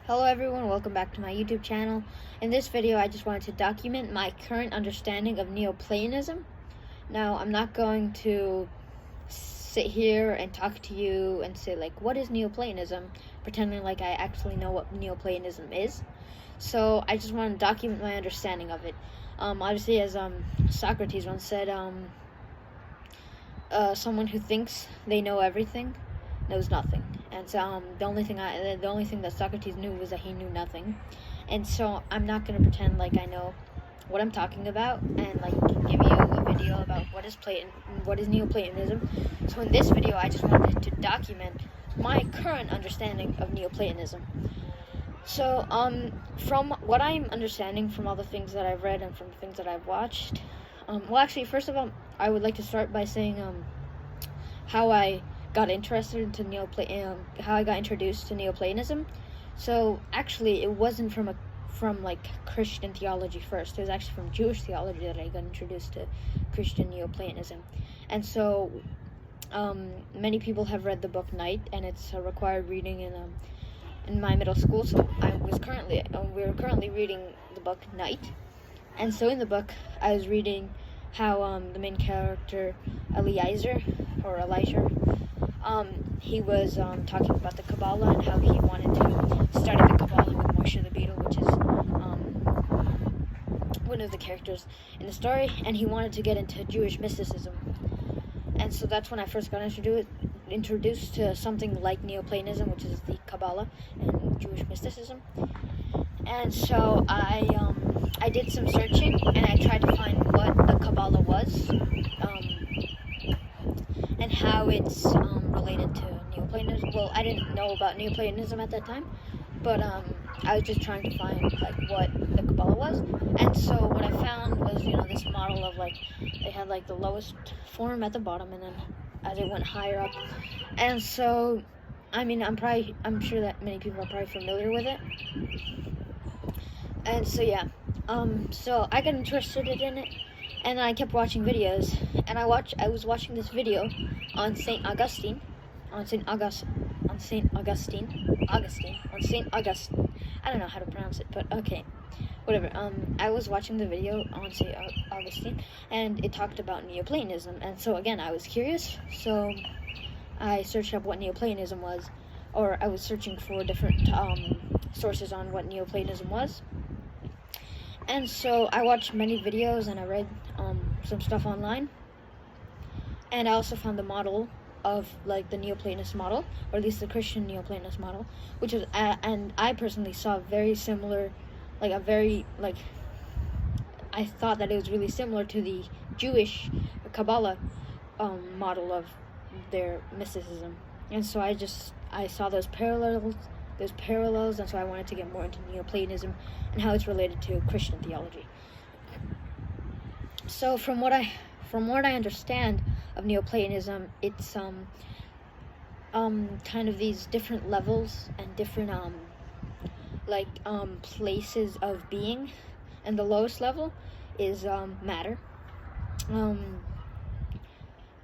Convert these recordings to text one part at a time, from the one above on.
Hello everyone, welcome back to my YouTube channel. In this video I just wanted to document my current understanding of Neoplatonism. Now I'm not going to sit here and talk to you and say like what is Neoplatonism, pretending like I actually know what Neoplatonism is. So I just want to document my understanding of it. Obviously, as Socrates once said, someone who thinks they know everything knows nothing. And so the only thing that Socrates knew was that he knew nothing. And so I'm not gonna pretend like I know what I'm talking about and like give you a video about what is Neoplatonism. So in this video I just wanted to document my current understanding of Neoplatonism. So from what I'm understanding from all the things that I've read and from the things that I've watched, well actually first of all I would like to start by saying how I got interested into how I got introduced to Neoplatonism. So actually, it wasn't from like Christian theology first. It was actually from Jewish theology that I got introduced to Christian Neoplatonism. And so, many people have read the book Night, and it's a required reading in my middle school. So we were currently reading the book Night, and so in the book I was reading how the main character Elijah, he was talking about the Kabbalah and how he wanted to study the Kabbalah with Moshe the Beetle, which is one of the characters in the story, and he wanted to get into Jewish mysticism. And so that's when I first got introduced to something like Neoplatonism, which is the Kabbalah and Jewish mysticism. And so I did some searching, and I tried to find what the Kabbalah was, and how it's related to Neoplatonism. Well, I didn't know about Neoplatonism at that time, but I was just trying to find like what the Kabbalah was. And so what I found was, this model of like they had like the lowest form at the bottom, and then as it went higher up. And so, I'm sure that many people are probably familiar with it. And so yeah, so I got interested in it, and I kept watching videos, and I was watching this video on Saint Augustine. I don't know how to pronounce it, but okay, whatever. I was watching the video on Saint Augustine, and it talked about Neoplatonism, and so again, I was curious, so I searched up what Neoplatonism was, or I was searching for different sources on what Neoplatonism was. And so I watched many videos, and I read some stuff online, and I also found the model of like the Neoplatonist model, or at least the Christian Neoplatonist model, which is and I personally saw very similar, I thought that it was really similar to the Jewish Kabbalah model of their mysticism. And so I saw those parallels, and so I wanted to get more into Neoplatonism and how it's related to Christian theology. So from what I understand of Neoplatonism, it's kind of these different levels and different places of being, and the lowest level is matter,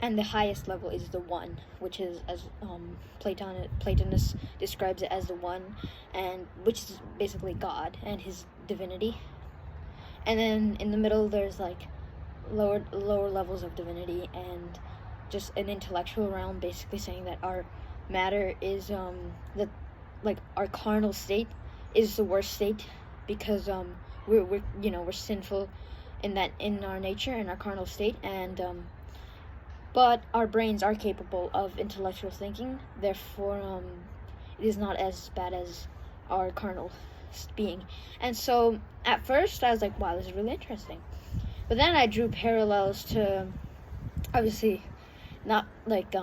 and the highest level is the one, which is, as Platonist describes it as the one, and which is basically God and his divinity. And then in the middle there's like lower levels of divinity and just an intellectual realm, basically saying that our matter is our carnal state is the worst state, because we're sinful in our nature, in our carnal state, and but our brains are capable of intellectual thinking, therefore it is not as bad as our carnal being. And so at first I was like, wow, this is really interesting. But then I drew parallels to, obviously, not like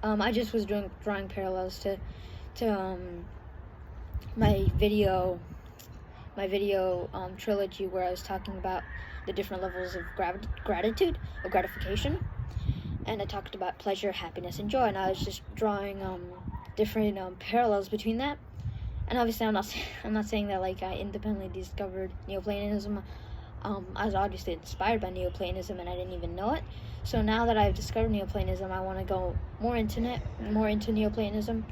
I just was drawing parallels to my video trilogy, where I was talking about the different levels of gratification, and I talked about pleasure, happiness, and joy, and I was just drawing different parallels between that. And obviously, I'm not saying that like I independently discovered Neoplatonism. I was obviously inspired by Neoplatonism, and I didn't even know it. So now that I've discovered Neoplatonism, I want to go more into Neoplatonism,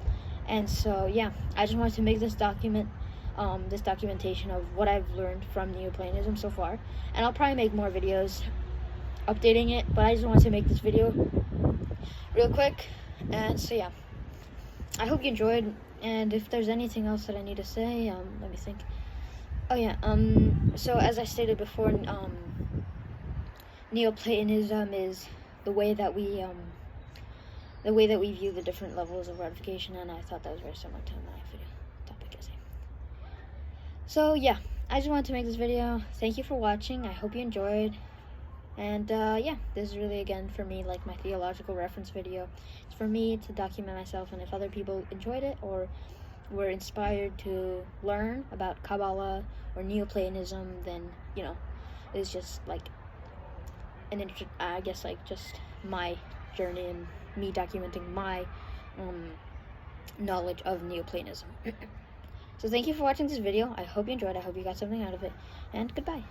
And so yeah, I just wanted to make this documentation of what I've learned from Neoplatonism so far, and I'll probably make more videos updating it, but I just wanted to make this video real quick. And so yeah, I hope you enjoyed, and if there's anything else that I need to say, let me think. Oh yeah, so as I stated before, Neoplatonism is the way that we view the different levels of ratification, and I thought that was very similar to my video topic essay. So yeah, I just wanted to make this video. Thank you for watching. I hope you enjoyed. And yeah, this is really, again, for me, like my theological reference video. It's for me to document myself, and if other people enjoyed it or were inspired to learn about Kabbalah or Neoplatonism, then, you know, it's just like I guess like just my journey and me documenting my knowledge of Neoplatonism. So thank you for watching this video. I hope you enjoyed. I hope you got something out of it, and goodbye.